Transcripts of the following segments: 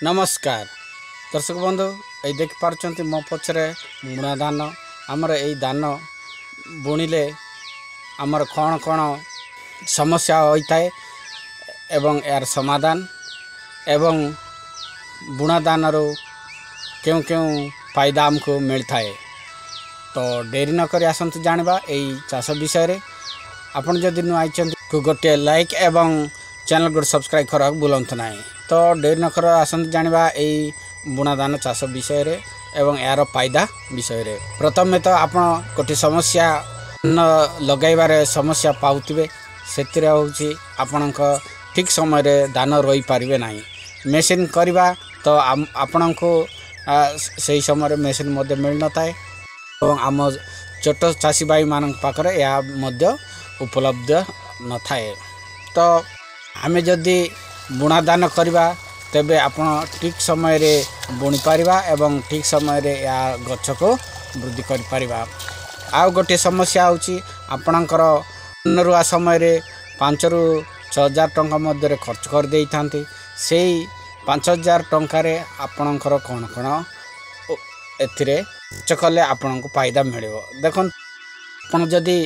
नमस्कार दर्शक बंधु ये देखिपार्टी मो पचरे बुणा धान आमर यही धान बुणिले आमर कौन कौन समस्या होता है एवं यार समाधान एवं बुणा धान क्यों क्यों फायदा आमको मिलता है। तो डेरी नक आसतु जाना यही चाष विषय आपन जदि नु आई गोटे लाइक एवं चैनल गोटे सब्सक्राइब करा भूलु ना। तो डेरी नकर आसतु जाना यही बुणा धान चाष विषय एवं यार फायदा विषय। प्रथम तो आप गोटे समस्या लगाइबार समस्या पाउथिबे से आपण ठीक समय धान रही पारे ना। मेसीन करवा तो आपण को सही समय मेसीन मिल न थाए और आम छोट चाषी भाई मान पाखरे या उपलब्ध न थाए। तो आमे जदि बुणा दान करवा तेबे आपण ठीक समय रे बुणी पारिबा एवं ठीक समय रे या गछ को वृद्धि करि पारिबा। आउ गोटे समस्या होची आपणकर नरुआ समय रे 5 रु 6 हजार टंका मध्य खर्च कर देई थांती से 5,000 टंका रे आपणकर कोन कोन एथिरे चकले आपण को फायदा मिलिबो। देखन आपण जदि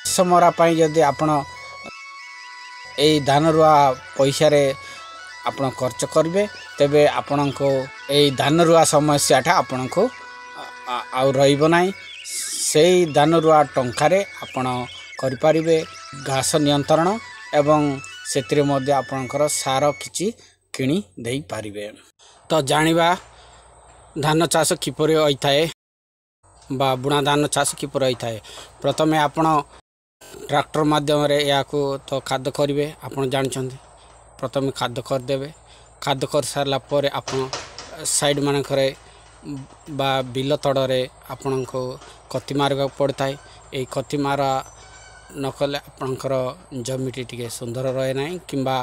समरा पाई जदि आपण ए धान रुआ पैसा रे आपण खर्च करेंगे तेबे आपण को ए धान रुआ समस्याटा आपण को आउ रहिबो नाही। से धान रुआ टंका रे आपण करि परिबे घास नियंत्रण एवं सेतिरे मध्ये आपणकर सार किछि किणी देई पारिबे। तो जानिबा धान चाष किपरि होइथाय बा बुणा धान चाष किपरि होइथाय। प्रथमे आपण ट्रैक्टर माध्यम रे याकू तो खाद करेंगे आपन जानछन्ती। प्रथम खाद कर देबे खाद कर सारला परे आपन साइड मान करे बा बिल तड़े आपन को कति मारवा पड़ता है। ये कति मारा नकले आपनकर जमीटी टिके सुंदर रहे ना किंबा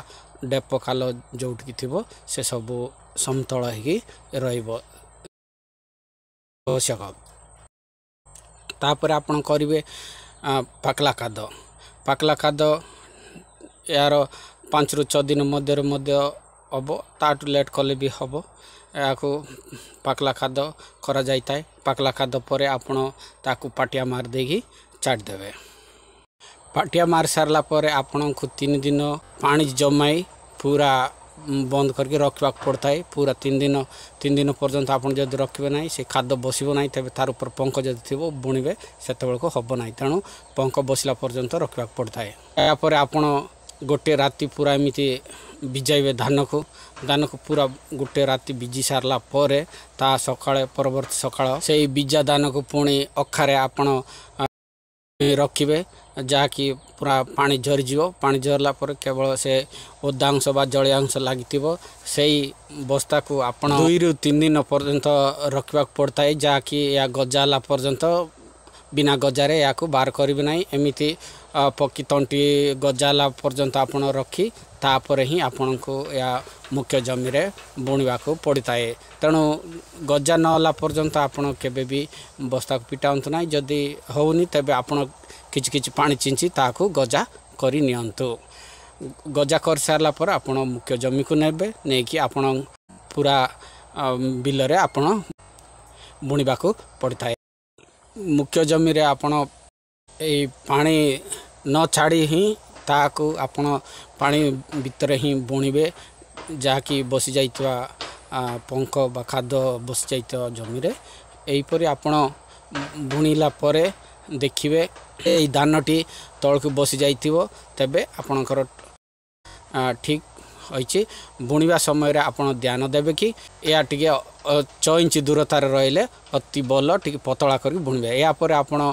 डेप खाल जोटकी थिबो से सब समतल होगी रहिबो आवश्यक। तापर आपन करिवे पाकला खाद यार 5 रु 6 दिन मध्य हम ताटू लेट कले भी हम या पाकला खाद करा जाता है। पाकला खाद पर आपण ताकू पाटिया मार देगी चाट देवे। पाटिया मार सारला पर आपण को 3 दिन पानी जमाई पूरा बंद करके रखा पड़ता है। पूरा 3 दिन पर्यंत आपन जब रखिबे ना से खाद बसिबो ना तबे तार ऊपर पंख जब थी बुणवे से को हम ना तेणु पंख बसला पर्यंत रखा पड़ता है। यापर आपन गोटे राति पूरा एमती भिजाइबे धान को पूरा गोटे राति भिजी सारला पर ता सकाळे परवर्ती सकाळ से बीजा धान को पुणी अखारे आपन रखिबे जहाँकि पूरा पानी झरीज पानी झरला पर केवल से ओदांश बा जलियांश लगी से बस्ता को आपण 2 रु 3 दिन पर्यंत रखा पड़ता है। जहाँकि या गजाला पर्यंत बिना गजारे या बाहर करेंगे ना। एमती पक्की तंटी गजाला पर्यंत आपण रखी तापर ही आपण को या मुख्य जमी रे बुणवा को पड़ता है। तेणु गजा नला पर्यंत आपण केबे भी बस्ता को पिटांतु ना। जदि होनी तेबे आपण किछि किछि पानी चिंची ताकू गजा करी नियंतु। गजा कर सारला पर आपण मुख्य जमी को नेबे नै कि आपण पूरा बिल रे आपण बुणवा को पड़ता है। मुख्य जमी रे आपण ए पानी न छाड़ी ही ताकू आपण पानी भीतर ही बुणवे जहाँकि बसी जाइतवा पंख बा खाद बसी जाइतवा जमी रे एहीपरि आपण बुणिला परे देखिए ये धानटी तलक बसी जाइथिबो तेबे आपणकर ठीक होइछि। बुणिबा समय रे आपण ध्यान देबे कि या टिके 6 इंच दूरतार रहिले अति बल टिके पतला करके बुणबे। या पर आपण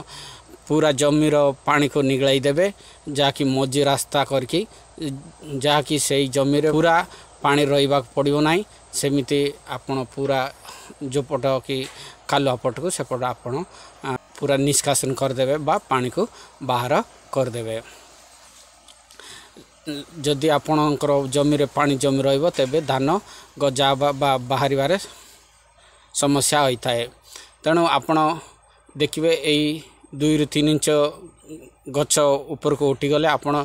पूरा जमीर पानी को निगलाई देबे जहाँकि मझी रास्ता करके जहाँकि से जमी रे पूरा पानी रहिबा पड़िबो नाही। सेमिति आपण पूरा जो पट कि कालुआ पट को सेपट आपण पूरा निष्कासन करदे बा पानी को बाहर करदे। जदि आपणकर जमी रे पानी जमी रहिबो तेबे धान गजा बा बाहर समस्या होता है। तेणु आपण देखिए यही 2 रु 3 इंच गछ ऊपर को उठी गले आपण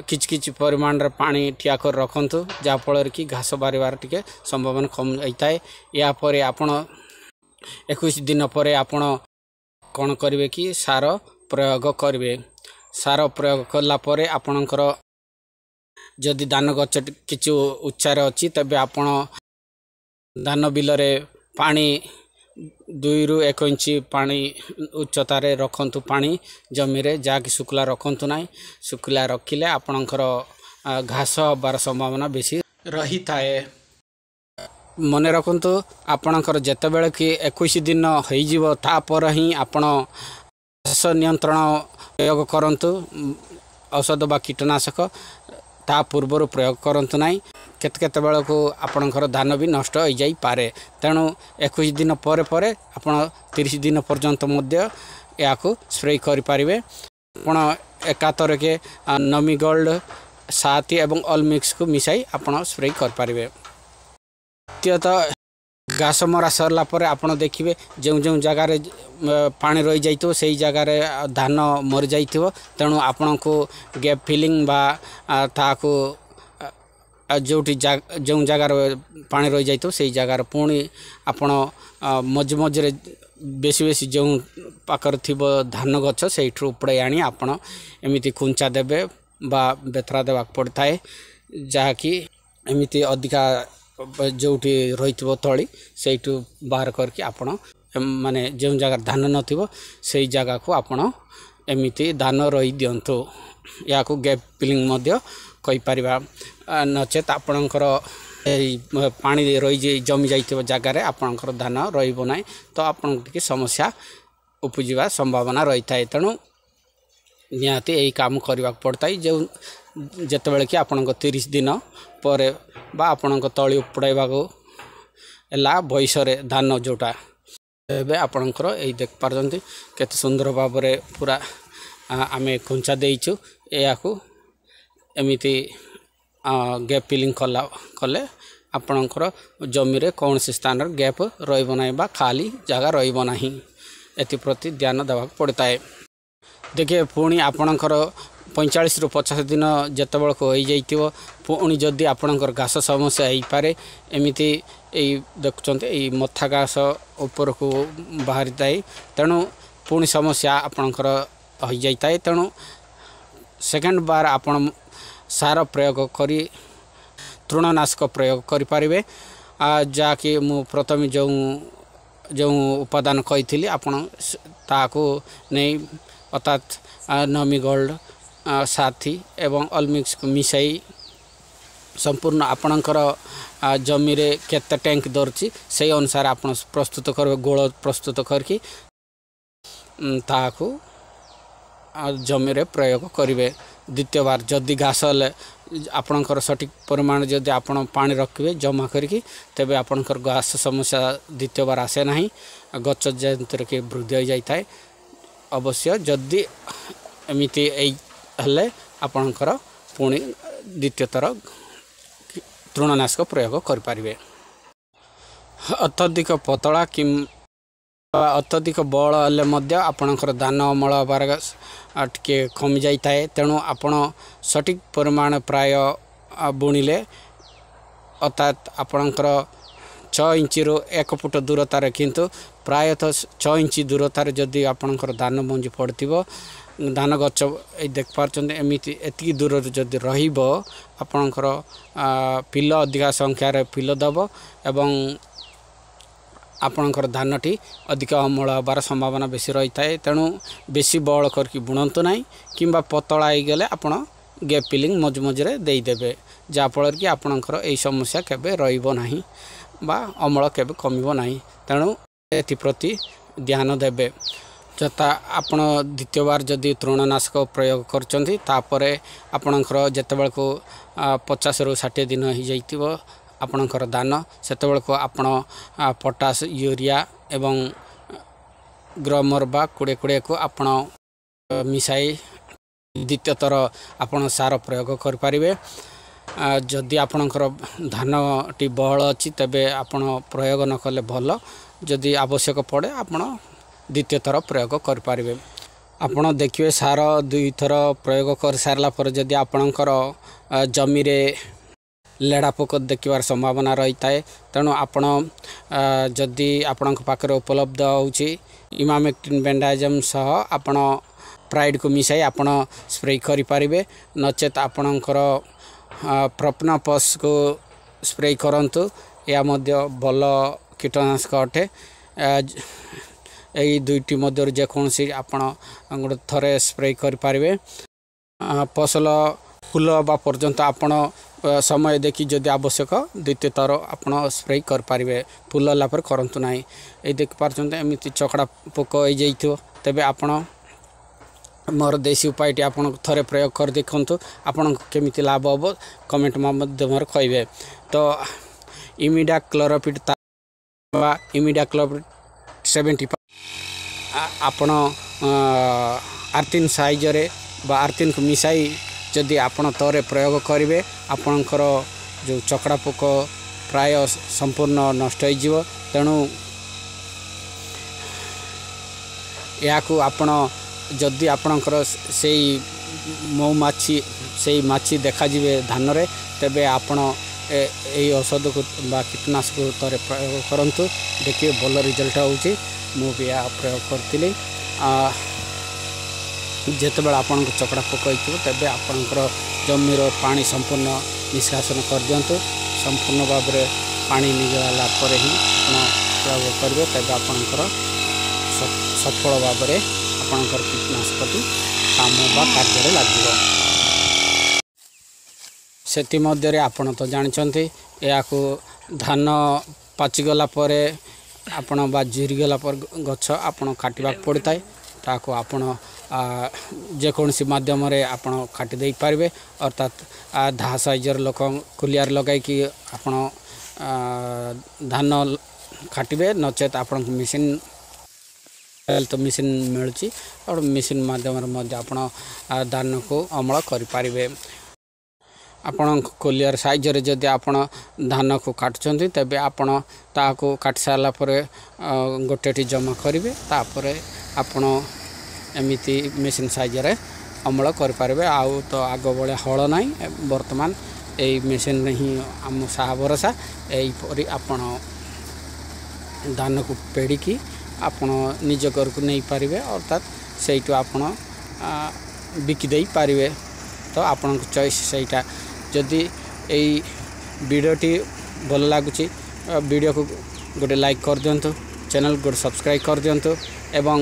किछ परिमाण रे पानी ठिया कर रखंतु जाफल कि घास बारिबार टिके संभावना कम होता या पर आपण 21 दिन पर आपण कौन करेंगे कि सार प्रयोग करेंगे सार प्रयोग कला आपणकर जदि धान गछ किछु उच्चार अच्छी तबे आपण धान बिलरे पानी 2 रु 1 इंच पानी उच्चतार रखंतु पानी जमी रे जाकि शुक्ला रखंतु ना शुक्ला रखिले आपणकर घास हबार संभावना बेसी रही थाए मन रखंतु आपणकर जेतेबेले कि 21 दिन होइजिवो तापर ही आपण घास नियंत्रण प्रयोग करंतु औषध बा कीटनाशक ता पूर्वर प्रयोग करंतु नाही केते बेला को आपणकर धान भी नष्ट हो जाई पारे तेणु 21 दिन पर पर आपण 30 दिन पर्यंत मध्य याकू स्प्रे करि पारिबे आपण एकातर के नमी गोल्ड 7 एवं ऑल मिक्स को मिसाई आपण स्प्रे कर पारिबे द्वितीयतः घास मरा सरला पर आपण देखिबे जो जो जगार पानी रही जाइतो सही जगार धान मर जाइथिबो तेणु आपण को गैप फिलिंग बा ताको जोटी जो जगार पानी रही जाइतो सही जगार पुणी आपण मझे मझे बेसी बेसी जो पाकर थिबो धान गछ सेठु उपड़े आनी आपण एमिति खुंचा देबे बा बेतरा देबा पड़ताए जहाँकि एमिति अधिका जोटी रही तली से बाहर करके आपण माने जो जगह धान नथिबो से जगह को आपण एमिति धान रही दियंतु या को गैप फिलिंग मध्य कहि परिबा नचेत आपणकर पानी रही जमी जाइथिबो जगह रे आपणकर धान रहिबो नै तो आपण के समस्या उपजिबा संभावना रही थाए तेणु निहाती यही काम करबा पड़ताई जो जेतेबेले कि आपणक 30 दिन पर बा आपणक तली उपड़ाइबा को एला बयसरे धान जोटा एबे आपणकर एई देख पारजंती केते सुंदर भाबरे पूरा आमे खुंचा देइछु एयाकू एमिति गैप फिलिंग कले आपणकर जमी रे कौन से स्थान गैप रहिबो नाही बा खाली जगह रहिबो नाही एति प्रति ध्यान देबा पड़ता है देखिए पुणी आपणकर 45 रु 50 दिन जिते बेल को हो जाइथिबो पुणी जदि आपणकर घास समस्या हो पारे एमिति एई देखुचंते एई मथा घास ऊपर को बाहरी थाए तेणु पुणी समस्या आपणकर हो जाइताए तेणु सेकेंड बार आपण सार प्रयोग करी तृणनाशक प्रयोग करि पारिबे जाकि मु प्रथम जो जो उपादान कही आपण ताको नहीं अर्थात नमी गोल्ड साथी एवं अलमिक्स को मिसाई संपूर्ण आपणकर जमी रे केते टैंक दरची से अनुसार आपण प्रस्तुत करबे गोल प्रस्तुत करके ताको जमी रे प्रयोग करिवे द्वितीय बार जदि घास आपणकर सठिक परिमाण जदि आपण पानी रखिबे जमा करके तबे आपणकर घास समस्या द्वितीय बार आसे नाही गछ जंतर के वृद्धि हो जाइताए अवश्य जदि एमिति हेले आपणकर पुणी द्वितीय थर तृणनाशक प्रयोग कर पारिबे अत्यधिक पतला कि अत्यधिक बल हेले मध्य आपणकर धान अमल हबार टिके कमी जाइए तेणु आपण सठिक परिमाण प्राय बुणिले अर्थात आपणकर 6 इंच रु 1 फुट दूरतार किंतु प्रायतः 6 इंच दूरतार जदि आपणकर धान मंजी पड़थिबो धान गछ देख पारछन्ते एमिति एति दूर जदि रहिबो आपणकर पिल अधिका संख्यार पिल दब एवं आपणकर धानटी अधिक अमल हबार संभावना बेसी रही थाए तेणु बेसी बल करके बुणंतु नाही किंबा पतला हो गले आपण गैप फिलिंग मझ मझे देदेवे जहाँफल कि आपणकर एई समस्या केबे रहिबो नाही बा अमल केबे कमिबो नाही तेणु एथिप्रति ध्यान देबे जता आपण द्वितीय बार जदि तृणनाशक प्रयोग करचंती तापरे आपणकर जेतेबेल को 50 रु 60 दिन हो जाइतिबो आपणकर धान सेतेबेल को आपण पोटास यूरिया एवं ग्रोमर बा कुड़े कुड़े को आपण मिसाई द्वितीय थर आपण सार प्रयोग कर पारिबे जदि आपणकर धान टी बहल अच्छी तबे आपण प्रयोग न कले भल जदि आवश्यक पड़े आपण द्वितीय थर प्रयोग कर पारिबे ଆପଣ ଦେଖିବେ ସାର 2 ଥର ପ୍ରୟୋଗ କରି ସାରିଲା ପରେ ଯଦି ଆପଣଙ୍କର ଜମିରେ ଲେଢ଼ା ପୋକ ଦେଖିବାର ସମ୍ଭାବନା ରହିଥାଏ ତେଣୁ ଆପଣ ଯଦି ଆପଣଙ୍କ ପାଖରେ ଉପଲବ୍ଧ ହେଉଛି ଇମାମେକ୍ଟିନ୍ ବେଣ୍ଡାଜମ୍ ସହ ଆପଣ ପ୍ରାଇଡ଼କୁ ମିଶାଇ ଆପଣ ସ୍ପ୍ରେ କରିପାରିବେ ନଚେତ ଆପଣଙ୍କର ପ୍ରପନପସ୍କୁ ସ୍ପ୍ରେ କରନ୍ତୁ ଏହା ମଧ୍ୟ ଭଲ କୀଟନାଶକ ଅଟେ ଏହି ଦୁଇଟି ମଧ୍ୟରୁ ଯେକୌଣସି ଆପଣ ଗୋଟେ ଥରେ ସ୍ପ୍ରେ କରିପାରିବେ ଫସଲ ଫୁଲ ହେବା ପର୍ଯ୍ୟନ୍ତ ଆପଣ ସମୟ ଦେଖି ଯଦି ଆବଶ୍ୟକ ଦ୍ୱିତୀୟ ଥର ଆପଣ ସ୍ପ୍ରେ କରିପାରିବେ ଫୁଲ ହେଲା ପରେ କରନ୍ତୁ ନାହିଁ ଏଇ ଦେଖିପାରୁଛନ୍ତି ଏମିତି ଚକଡ଼ା ପୋକ ହେଇଯାଇଥିବ ତେବେ ଆପଣ ମୋର ଦେଶୀ ଉପାୟଟି ଆପଣ ଥରେ ପ୍ରୟୋଗ କରି ଦେଖନ୍ତୁ ଆପଣଙ୍କୁ କେମିତି ଲାଭ ହେବ କମେଣ୍ଟ ମାଧ୍ୟମରେ କହିବେ ତ ଇମିଡାକ୍ଲୋରପିଡ୍ ବା ଇମିଡାକ୍ଲୋରପିଡ୍ 75 ଆପଣ ଆର୍ଥିନ୍ ସାଇଜରେ ବା ଆର୍ଥିନ୍କୁ ମିଶାଇ ଯଦି ଆପଣ ଥରେ ପ୍ରୟୋଗ କରିବେ ଆପଣଙ୍କର ଯେଉଁ ଚକଡ଼ା ପୋକ ପ୍ରାୟ ସମ୍ପୂର୍ଣ୍ଣ ନଷ୍ଟ ହୋଇଯିବ ତେଣୁ ଏହାକୁ ଆପଣ ଯଦି ଆପଣଙ୍କର ସେଇ ମହୁମାଛି ସେଇ ମାଛି ଦେଖାଯିବେ ଧାନରେ ତେବେ ଆପଣ ଏହି ଔଷଧକୁ ବା କୀଟନାଶକ ଥରେ ପ୍ରୟୋଗ କରନ୍ତୁ ଦେଖିବେ ଭଲ ରେଜଲ୍ଟ ହେଉଛି ମୁଁ ବି ଏହା ପ୍ରୟୋଗ କରିଥିଲି ଯେତେବେଳେ ଆପଣଙ୍କ ଚକଡ଼ା ପୋକ ହେଇଥିବ ତେବେ ଆପଣଙ୍କର ଜମିର ପାଣି ସମ୍ପୂର୍ଣ୍ଣ ନିଷ୍କାସନ କରିଦିଅନ୍ତୁ ସମ୍ପୂର୍ଣ୍ଣ ଭାବରେ ପାଣି ନିଗଲା ପରେ ହିଁ ଆପଣ ପ୍ରୟୋଗ କରିବେ ତେବେ ଆପଣଙ୍କର ସଫଳ ଭାବରେ ଆପଣଙ୍କର କୀଟନାଶକଟି କାମ ବା କାର୍ଯ୍ୟରେ ଲାଗିବ ସେଥିମଧ୍ୟରେ ଆପଣ ତ ଜାଣିଛନ୍ତି ଏହାକୁ ଧାନ ପାଚିଗଲା ପରେ ଆପଣ ବା ଝୁରିଗଲା ପରେ ଗଛ ଆପଣ କାଟିବାକୁ ପଡ଼ିଥାଏ ତାକୁ ଆପଣ ଯେକୌଣସି ମାଧ୍ୟମରେ ଆପଣ କାଟି ଦେଇପାରିବେ ଅର୍ଥାତ୍ ଦାଆ ସାଇଜର ଲୋକ କୁଲିଆର ଲଗାଇକି ଆପଣ ଧାନ କାଟିବେ ନଚେତ ଆପଣଙ୍କୁ ମେସିନ୍ ତ ମେସିନ୍ ମିଳୁଛି ଆଉ ମେସିନ୍ ମାଧ୍ୟମରେ ମଧ୍ୟ ଆପଣ ଧାନକୁ ଅମଳ କରିପାରିବେ ଆପଣଙ୍କ କୁଲିଆର ସାଇଜରେ ଯଦି ଆପଣ ଧାନକୁ କାଟୁଛନ୍ତି ତେବେ ଆପଣ ତାହାକୁ କାଟି ସାରିଲା ପରେ ଗୋଟେଟି ଜମା କରିବେ ତାପରେ ଆପଣ ଏମିତି ମେସିନ୍ ସାଇଜରେ ଅମଳ କରିପାରିବେ ଆଉ ତ ଆଗ ଭଳିଆ ହଳ ନାହିଁ ବର୍ତ୍ତମାନ ଏଇ ମେସିନ୍ରେ ହିଁ ଆମ ସାହା ଭରସା ଏହିପରି ଆପଣ ଧାନକୁ ପେଡ଼ିକି ଆପଣ ନିଜ ଘରକୁ ନେଇପାରିବେ ଅର୍ଥାତ୍ ସେଇଠୁ ଆପଣ ବିକି ଦେଇପାରିବେ ତ ଆପଣଙ୍କ ଚଏସ୍ ସେଇଟା ଯଦି ଏଇ ଭିଡ଼ିଓଟି ଭଲ ଲାଗୁଛି ଭିଡ଼ିଓକୁ ଗୋଟେ ଲାଇକ୍ କରିଦିଅନ୍ତୁ ଚ୍ୟାନେଲ୍ ଗୋଟେ ସବସ୍କ୍ରାଇବ୍ କରିଦିଅନ୍ତୁ ଏବଂ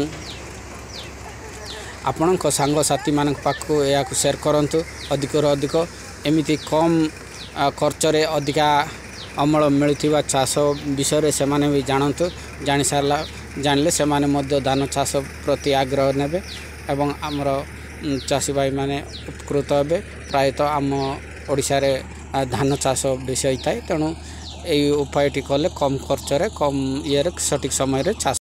ଆପଣଙ୍କ ସାଙ୍ଗସାଥିମାନଙ୍କ ପାଖକୁ ଏହାକୁ ସେୟାର କରନ୍ତୁ ଅଧିକରୁ ଅଧିକ ଏମିତି କମ୍ ଖର୍ଚ୍ଚରେ ଅଧିକା ଅମଳ ମିଳୁଥିବା ଚାଷ ବିଷୟରେ ସେମାନେ ବି ଜାଣନ୍ତୁ ଜାଣିଲେ ସେମାନେ ମଧ୍ୟ ଧାନ ଚାଷ ପ୍ରତି ଆଗ୍ରହ ନେବେ ଏବଂ ଆମର ଚାଷୀ ଭାଇମାନେ ଉପକୃତ ହେବେ ପ୍ରାୟତଃ ଆମ ଓଡ଼ିଶାରେ ଧାନ ଚାଷ ବେଶୀ ହୋଇଥାଏ ତେଣୁ ଏହି ଉପାୟଟି କଲେ କମ୍ ଖର୍ଚ୍ଚରେ କମ୍ ଇଏରେ ସଠିକ୍ ସମୟରେ ଚାଷ